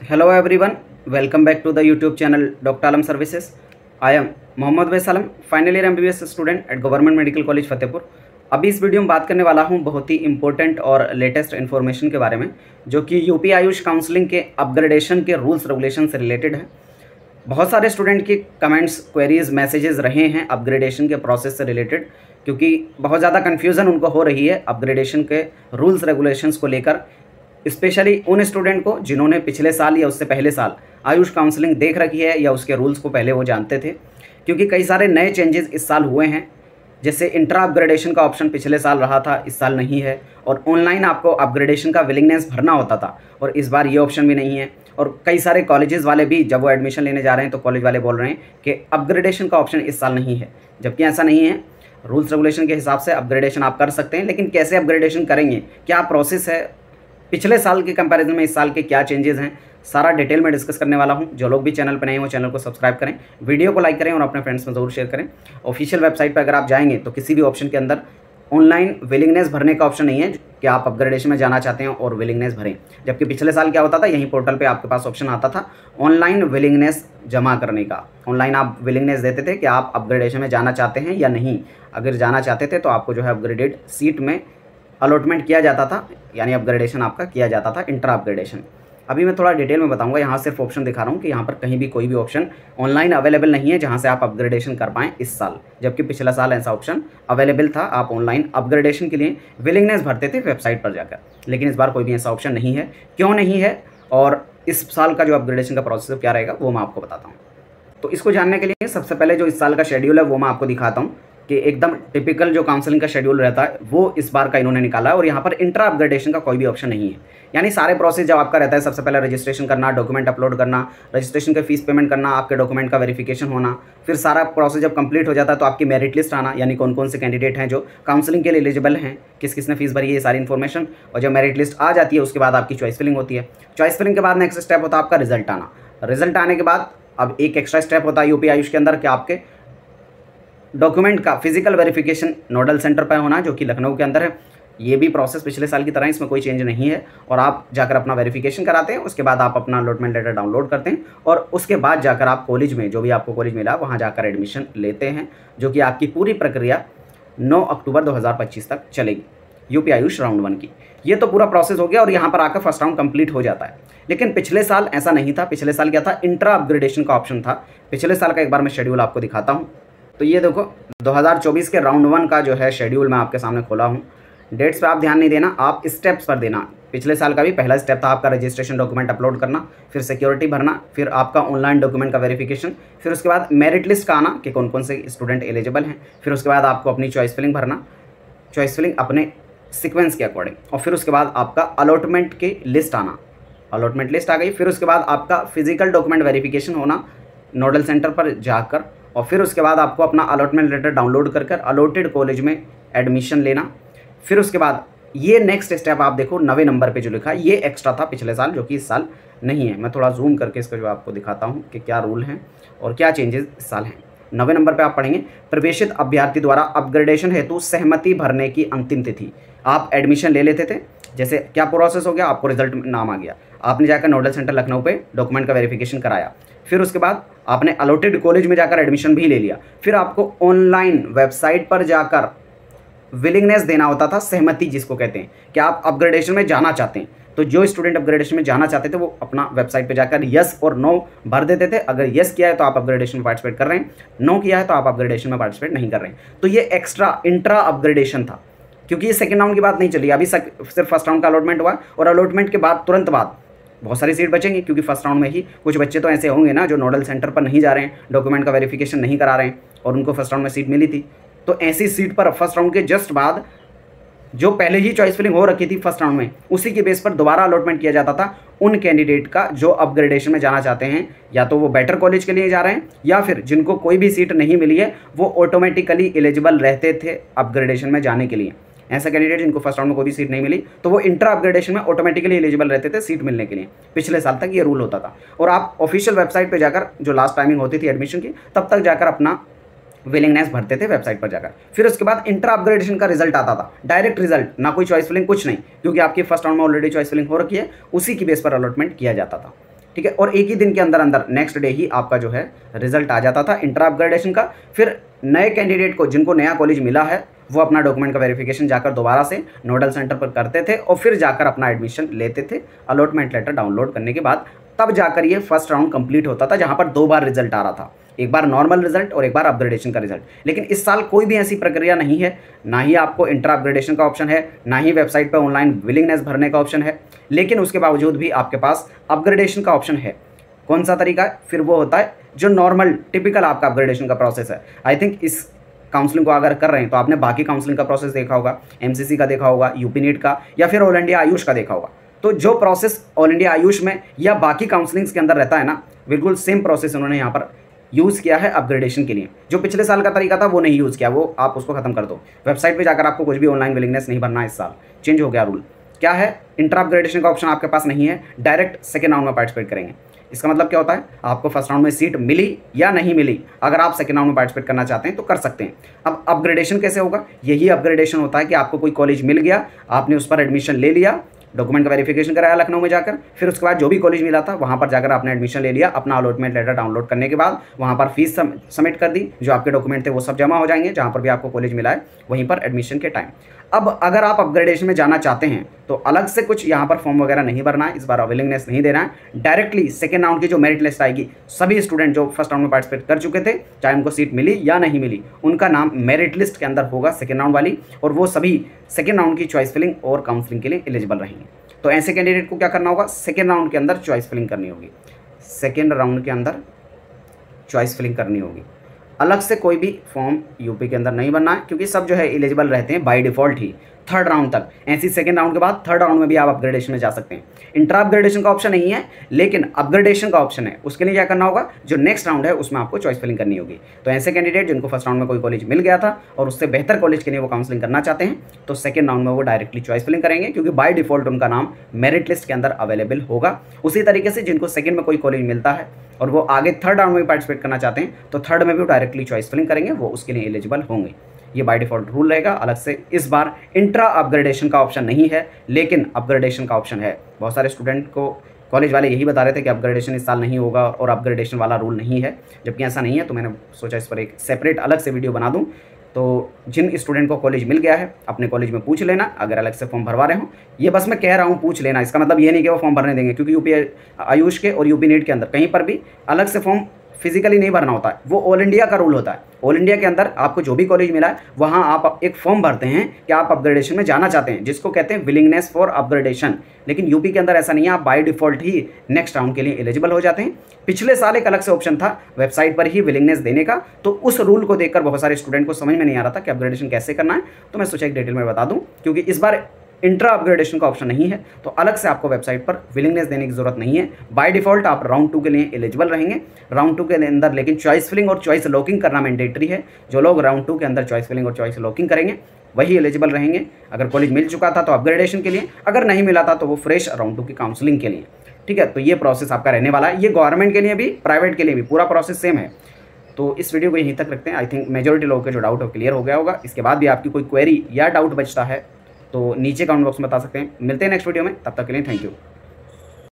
Hello everyone, welcome back to the YouTube channel Dr. Alam Services. I am Mohammad Wais Alam, final year MBBS student at government medical college Fatehpur. अभी इस video में बात करने वाला हूं बहुत ही इंपॉर्टेंट और लेटेस्ट इन्फॉर्मेशन के बारे में, जो कि यूपी आयुष काउंसलिंग के अपग्रेडेशन के रूल्स रेगुलेशन से रिलेटेड है। बहुत सारे स्टूडेंट की कमेंट्स, क्वेरीज, मैसेजेस रहे हैं अपग्रेडेशन के प्रोसेस से रिलेटेड, क्योंकि बहुत ज़्यादा कन्फ्यूज़न उनको हो रही है अपग्रेडेशन के रूल्स रेगुलेशंस को लेकर, स्पेशली उन स्टूडेंट को जिन्होंने पिछले साल या उससे पहले साल आयुष काउंसलिंग देख रखी है या उसके रूल्स को पहले वो जानते थे। क्योंकि कई सारे नए चेंजेस इस साल हुए हैं, जैसे इंट्रा अपग्रेडेशन का ऑप्शन पिछले साल रहा था, इस साल नहीं है, और ऑनलाइन आपको अपग्रेडेशन का विलिंगनेस भरना होता था और इस बार ये ऑप्शन भी नहीं है। और कई सारे कॉलेजेस वाले भी जब वो एडमिशन लेने जा रहे हैं तो कॉलेज वाले बोल रहे हैं कि अपग्रेडेशन का ऑप्शन इस साल नहीं है, जबकि ऐसा नहीं है। रूल्स रेगुलेशन के हिसाब से अपग्रेडेशन आप कर सकते हैं, लेकिन कैसे अपग्रेडेशन करेंगे, क्या प्रोसेस है, पिछले साल के कंपैरिजन में इस साल के क्या चेंजेस हैं, सारा डिटेल में डिस्कस करने वाला हूं। जो लोग भी चैनल पर नए हो चैनल को सब्सक्राइब करें, वीडियो को लाइक करें और अपने फ्रेंड्स में ज़रूर शेयर करें। ऑफिशियल वेबसाइट पर अगर आप जाएंगे तो किसी भी ऑप्शन के अंदर ऑनलाइन विलिंगनेस भरने का ऑप्शन नहीं है कि आप अपग्रेडेशन में जाना चाहते हैं और विलिंगनेस भरें, जबकि पिछले साल क्या होता था, यहीं पोर्टल पे आपके पास ऑप्शन आता था ऑनलाइन विलिंगनेस जमा करने का। ऑनलाइन आप विलिंगनेस देते थे कि आप अपग्रेडेशन में जाना चाहते हैं या नहीं। अगर जाना चाहते थे तो आपको जो है अपग्रेडेड सीट में अलॉटमेंट किया जाता था, यानी अपग्रेडेशन आपका किया जाता था, इंट्रा अपग्रेडेशन। अभी मैं थोड़ा डिटेल में बताऊंगा। यहाँ सिर्फ ऑप्शन दिखा रहा हूँ कि यहाँ पर कहीं भी कोई भी ऑप्शन ऑनलाइन अवेलेबल नहीं है जहाँ से आप अपग्रेडेशन कर पाएँ इस साल, जबकि पिछला साल ऐसा ऑप्शन अवेलेबल था। आप ऑनलाइन अपग्रेडेशन के लिए विलिंगनेस भरते थे वेबसाइट पर जाकर, लेकिन इस बार कोई भी ऐसा ऑप्शन नहीं है। क्यों नहीं है और इस साल का जो अपग्रेडेशन का प्रोसेस क्या रहेगा वो मैं आपको बताता हूँ। तो इसको जानने के लिए सबसे पहले जो इस साल का शेड्यूल है वो मैं आपको दिखाता हूँ कि एकदम टिपिकल जो काउंसलिंग का शेड्यूल रहता है वो इस बार का इन्होंने निकाला है। और यहाँ पर इंट्रा अपग्रेडेशन का कोई भी ऑप्शन नहीं है, यानी सारे प्रोसेस जब आपका रहता है, सबसे पहले रजिस्ट्रेशन करना, डॉक्यूमेंट अपलोड करना, रजिस्ट्रेशन के फीस पेमेंट करना, आपके डॉक्यूमेंट का वेरिफिकेशन होना, फिर सारा प्रोसेस जब कंप्लीट हो जाता है तो आपकी मेरिट लिस्ट आना, यानी कौन कौन से कैंडिडेट हैं जो काउंसलिंग के लिए एलिजिबल हैं, किस किसने फीस भरी है, ये सारी इन्फॉर्मेशन। और जब मेरिट लिस्ट आ जाती है उसके बाद आपकी चॉइस फिलिंग होती है। चॉइस फिलिंग के बाद नेक्स्ट स्टेप होता है आपका रिजल्ट आना। रिजल्ट आने के बाद अब एक एक्स्ट्रा स्टेप होता है यूपी आयुष के अंदर कि आपके डॉक्यूमेंट का फिजिकल वेरिफिकेशन नोडल सेंटर पर होना, जो कि लखनऊ के अंदर है। ये भी प्रोसेस पिछले साल की तरह, इसमें कोई चेंज नहीं है। और आप जाकर अपना वेरिफिकेशन कराते हैं, उसके बाद आप अपना अलॉटमेंट लेटर डाउनलोड करते हैं और उसके बाद जाकर आप कॉलेज में, जो भी आपको कॉलेज मिला वहाँ जाकर एडमिशन लेते हैं, जो कि आपकी पूरी प्रक्रिया 9 अक्टूबर 2025 तक चलेगी, यूपी आयुष राउंड 1 की। ये तो पूरा प्रोसेस हो गया और यहाँ पर आकर फर्स्ट राउंड कंप्लीट हो जाता है। लेकिन पिछले साल ऐसा नहीं था। पिछले साल क्या था, इंट्रा अपग्रेडेशन का ऑप्शन था। पिछले साल का एक बार मैं शेड्यूल आपको दिखाता हूँ। तो ये देखो 2024 के राउंड 1 का जो है शेड्यूल मैं आपके सामने खोला हूँ। डेट्स पे आप ध्यान नहीं देना, आप स्टेप्स पर देना। पिछले साल का भी पहला स्टेप था आपका रजिस्ट्रेशन डॉक्यूमेंट अपलोड करना, फिर सिक्योरिटी भरना, फिर आपका ऑनलाइन डॉक्यूमेंट का वेरिफिकेशन, फिर उसके बाद मेरिट लिस्ट का आना कि कौन कौन से स्टूडेंट एलिजिबल हैं, फिर उसके बाद आपको अपनी चॉइस फिलिंग भरना, चॉइस फिलिंग अपने सीक्वेंस के अकॉर्डिंग, और फिर उसके बाद आपका अलॉटमेंट की लिस्ट आना। अलॉटमेंट लिस्ट आ गई, फिर उसके बाद आपका फिजिकल डॉक्यूमेंट वेरिफिकेशन होना नोडल सेंटर पर जाकर, और फिर उसके बाद आपको अपना अलॉटमेंट लेटर डाउनलोड कर अलॉटेड कॉलेज में एडमिशन लेना। फिर उसके बाद ये नेक्स्ट स्टेप आप देखो 9वें नंबर पे जो लिखा है, ये एक्स्ट्रा था पिछले साल, जो कि इस साल नहीं है। मैं थोड़ा जूम करके इसको जो आपको दिखाता हूँ कि क्या रूल हैं और क्या चेंजेस इस साल हैं। 9वें नंबर पे आप पढ़ेंगे, प्रवेशित अभ्यर्थी द्वारा अपग्रेडेशन हेतु सहमति भरने की अंतिम तिथि। आप एडमिशन ले लेते थे, जैसे क्या प्रोसेस हो गया, आपको रिजल्ट नाम आ गया, आपने जाकर नोडल सेंटर लखनऊ पे डॉक्यूमेंट का वेरिफिकेशन कराया, फिर उसके बाद आपने अलॉटेड कॉलेज में जाकर एडमिशन भी ले लिया, फिर आपको ऑनलाइन वेबसाइट पर जाकर विलिंगनेस देना होता था, सहमति जिसको कहते हैं, कि आप अपग्रेडेशन में जाना चाहते हैं। तो जो स्टूडेंट अपग्रेडेशन में जाना चाहते थे वो अपना वेबसाइट पे जाकर यस और नो भर देते थे। अगर यस किया है तो आप अपग्रेडेशन में पार्टिसिपेट कर रहे हैं, नो किया है तो आप अपग्रेडेशन में पार्टिसिपेट नहीं कर रहे हैं। तो ये एक्स्ट्रा इंट्रा अपग्रेडेशन था, क्योंकि ये सेकंड राउंड की बात नहीं चली, अभी सिर्फ फर्स्ट राउंड का अलॉटमेंट हुआ और अलॉटमेंट के बाद तुरंत बाद बहुत सारी सीट बचेंगी, क्योंकि फर्स्ट राउंड में ही कुछ बच्चे तो ऐसे होंगे ना जो नोडल सेंटर पर नहीं जा रहे हैं, डॉक्यूमेंट का वेरिफिकेशन नहीं करा रहे हैं और उनको फर्स्ट राउंड में सीट मिली थी। तो ऐसी सीट पर फर्स्ट राउंड के जस्ट बाद जो पहले ही चॉइस फिलिंग हो रखी थी फर्स्ट राउंड में, उसी के बेस पर दोबारा अलॉटमेंट किया जाता था उन कैंडिडेट का जो अपग्रेडेशन में जाना चाहते हैं, या तो वो बेटर कॉलेज के लिए जा रहे हैं या फिर जिनको कोई भी सीट नहीं मिली है, वो ऑटोमेटिकली एलिजिबल रहते थे अपग्रेडेशन में जाने के लिए। ऐसा कैंडिडेट जिनको फर्स्ट राउंड में कोई भी सीट नहीं मिली तो वो इंट्रा अपग्रेडेशन में ऑटोमेटिकली एलिजिबल रहते थे सीट मिलने के लिए। पिछले साल तक ये रूल होता था। और आप ऑफिशियल वेबसाइट पर जाकर, जो लास्ट टाइमिंग होती थी एडमिशन की, तब तक जाकर अपना विलिंगनेस भरते थे वेबसाइट पर जाकर। फिर उसके बाद इंट्रा अपग्रेडेशन का रिजल्ट आता था, डायरेक्ट रिजल्ट, ना कोई चॉइस फिलिंग, कुछ नहीं, क्योंकि आपकी फर्स्ट राउंड में ऑलरेडी चॉइस फिलिंग हो रखी है, उसी की बेस पर अलॉटमेंट किया जाता था। ठीक है, और एक ही दिन के अंदर अंदर नेक्स्ट डे ही आपका जो है रिजल्ट आ जाता था इंटर अपग्रेडेशन का। फिर नए कैंडिडेट को जिनको नया कॉलेज मिला है वो अपना डॉक्यूमेंट का वेरिफिकेशन जाकर दोबारा से नोडल सेंटर पर करते थे और फिर जाकर अपना एडमिशन लेते थे। अलॉटमेंट लेटर डाउनलोड करने के बाद तब जाकर ये फर्स्ट राउंड कंप्लीट होता था, जहां पर 2 बार रिजल्ट आ रहा था, एक बार नॉर्मल रिजल्ट और एक बार अपग्रेडेशन का रिजल्ट। लेकिन इस साल कोई भी ऐसी प्रक्रिया नहीं है, ना ही आपको इंटर अपग्रेडेशन का ऑप्शन है, ना ही वेबसाइट पर ऑनलाइन विलिंगनेस भरने का ऑप्शन है, लेकिन उसके बावजूद भी आपके पास अपग्रेडेशन का ऑप्शन है। कौन सा तरीका है? फिर वो होता है जो नॉर्मल टिपिकल आपका अपग्रेडेशन का प्रोसेस है। आई थिंक इस काउंसलिंग को अगर कर रहे हैं तो आपने बाकी काउंसलिंग का प्रोसेस देखा होगा, एमसीसी का देखा होगा, यूपी नीट का, या फिर ऑल इंडिया आयुष का देखा होगा। तो जो प्रोसेस ऑल इंडिया आयुष में या बाकी काउंसलिंग्स के अंदर रहता है ना, बिल्कुल सेम प्रोसेस उन्होंने यहाँ पर यूज़ किया है अपग्रेडेशन के लिए। जो पिछले साल का तरीका था वो नहीं यूज़ किया, वो आप उसको खत्म कर दो। वेबसाइट पे जाकर आपको कुछ भी ऑनलाइन विलिंगनेस नहीं भरना है, इस साल चेंज हो गया रूल। क्या है? इंटर अपग्रेडेशन का ऑप्शन आपके पास नहीं है, डायरेक्ट सेकेंड राउंड में पार्टिसिपेट करेंगे। इसका मतलब क्या होता है? आपको फर्स्ट राउंड में सीट मिली या नहीं मिली, अगर आप सेकेंड राउंड में पार्टिसिपेट करना चाहते हैं तो कर सकते हैं। अब अपग्रेडेशन कैसे होगा? यही अपग्रेडेशन होता है कि आपको कोई कॉलेज मिल गया, आपने उस पर एडमिशन ले लिया, डॉक्यूमेंट का वेरिफिकेशन कराया लखनऊ में जाकर, फिर उसके बाद जो भी कॉलेज मिला था वहाँ पर जाकर आपने एडमिशन ले लिया। अपना अलॉटमेंट लेटर डाउनलोड करने के बाद वहाँ पर फीस सबमिट कर दी, जो आपके डॉक्यूमेंट थे वो सब जमा हो जाएंगे, जहाँ पर भी आपको कॉलेज मिला है वहीं पर एडमिशन के टाइम। अब अगर आप अपग्रेडेशन में जाना चाहते हैं तो अलग से कुछ यहाँ पर फॉर्म वगैरह नहीं भरना है, इस बार विलिंगनेस नहीं देना है। डायरेक्टली सेकेंड राउंड की जो मेरिट लिस्ट आएगी, सभी स्टूडेंट जो फर्स्ट राउंड में पार्टिसिपेट कर चुके थे, चाहे उनको सीट मिली या नहीं मिली, उनका नाम मेरिट लिस्ट के अंदर होगा सेकेंड राउंड वाली, और वो सभी सेकेंड राउंड की चॉइस फिलिंग और काउंसलिंग के लिए एलिजिबल रहेंगे। तो ऐसे कैंडिडेट को क्या करना होगा? सेकेंड राउंड के अंदर चॉइस फिलिंग करनी होगी, सेकेंड राउंड के अंदर चॉइस फिलिंग करनी होगी। अलग से कोई भी फॉर्म यूपी के अंदर नहीं बनना है, क्योंकि सब जो है एलिजिबल रहते हैं by default he third round तक। ऐसी सेकेंड राउंड के बाद थर्ड राउंड में भी आप अपग्रेडेशन में जा सकते हैं। इंटर अपग्रेडेशन का ऑप्शन नहीं है, लेकिन अपग्रेडेशन का ऑप्शन है। उसके लिए क्या करना होगा? जो नेक्स्ट राउंड है उसमें आपको चॉइस फिलिंग करनी होगी। तो ऐसे कैंडिडेट जिनको फर्स्ट राउंड में कोई कॉलेज मिल गया था और उससे बेहतर कॉलेज के लिए वो काउंसलिंग करना चाहते हैं, तो सेकेंड राउंड में वो डायरेक्टली चॉइस फिलिंग करेंगे, क्योंकि बाय डिफॉल्ट उनका नाम मेरिट लिस्ट के अंदर अवेलेबल होगा। उसी तरीके से जिनको सेकेंड में कोई कॉलेज मिलता है और वो आगे थर्ड राउंड में पार्टिसिपेट करना चाहते हैं, तो थर्ड में भी डायरेक्टली चॉइस फिलिंग करेंगे, वो उसके लिए एलिजिबल होंगे। ये बाय डिफॉल्ट रूल रहेगा। अलग से इस बार इंट्रा अपग्रेडेशन का ऑप्शन नहीं है, लेकिन अपग्रेडेशन का ऑप्शन है। बहुत सारे स्टूडेंट को कॉलेज वाले यही बता रहे थे कि अपग्रेडेशन इस साल नहीं होगा और अपग्रेडेशन वाला रूल नहीं है, जबकि ऐसा नहीं है। तो मैंने सोचा इस पर एक सेपरेट अलग से वीडियो बना दूं। तो जिन स्टूडेंट को कॉलेज मिल गया है, अपने कॉलेज में पूछ लेना, अगर अलग से फॉर्म भरवा रहे हो। ये बस मैं कह रहा हूँ पूछ लेना, इसका मतलब ये नहीं कि वो फॉर्म भरने देंगे, क्योंकि यूपी आयुष के और यूपी नीट के अंदर कहीं पर भी अलग से फॉर्म फिजिकली नहीं भरना होता है, वो ऑल इंडिया का रूल होता है। ऑल इंडिया के अंदर आपको जो भी कॉलेज मिला है वहाँ आप एक फॉर्म भरते हैं कि आप अपग्रेडेशन में जाना चाहते हैं, जिसको कहते हैं विलिंगनेस फॉर अपग्रेडेशन। लेकिन यूपी के अंदर ऐसा नहीं है, आप by default he next round के लिए एलिजिबल हो जाते हैं। पिछले साल एक अलग से ऑप्शन था वेबसाइट पर ही विलिंगनेस देने का, तो उस रूल को देखकर बहुत सारे स्टूडेंट को समझ में नहीं आ रहा था कि अपग्रेडेशन कैसे करना है। तो मैं सोचा एक डिटेल में बता दूं, क्योंकि इस बार इंट्रा अपग्रेडेशन का ऑप्शन नहीं है, तो अलग से आपको वेबसाइट पर विलिंगनेस देने की जरूरत नहीं है। बाय डिफॉल्ट आप राउंड 2 के लिए एलिजिबल रहेंगे। राउंड 2 के अंदर लेकिन चॉइस फिलिंग और चॉइस लॉकिंग करना मैंडेटरी है। जो लोग राउंड 2 के अंदर चॉइस फिलिंग और चॉइस लॉकिंग करेंगे वही एलिजिबल रहेंगे। अगर कॉलेज मिल चुका था तो अपग्रेडेशन के लिए, अगर नहीं मिला था तो वो फ्रेश राउंड 2 की काउंसलिंग के लिए। ठीक है, तो ये प्रोसेस आपका रहने वाला है। ये गवर्नमेंट के लिए भी, प्राइवेट के लिए भी पूरा प्रोसेस सेम है। तो इस वीडियो को यहीं तक रखते हैं। आई थिंक मेजॉरिटी लोगों के जो डाउट है क्लियर हो गया होगा। इसके बाद भी आपकी कोई क्वेरी या डाउट बचता है तो नीचे कमेंट बॉक्स में बता सकते हैं। मिलते हैं नेक्स्ट वीडियो में, तब तक के लिए थैंक यू।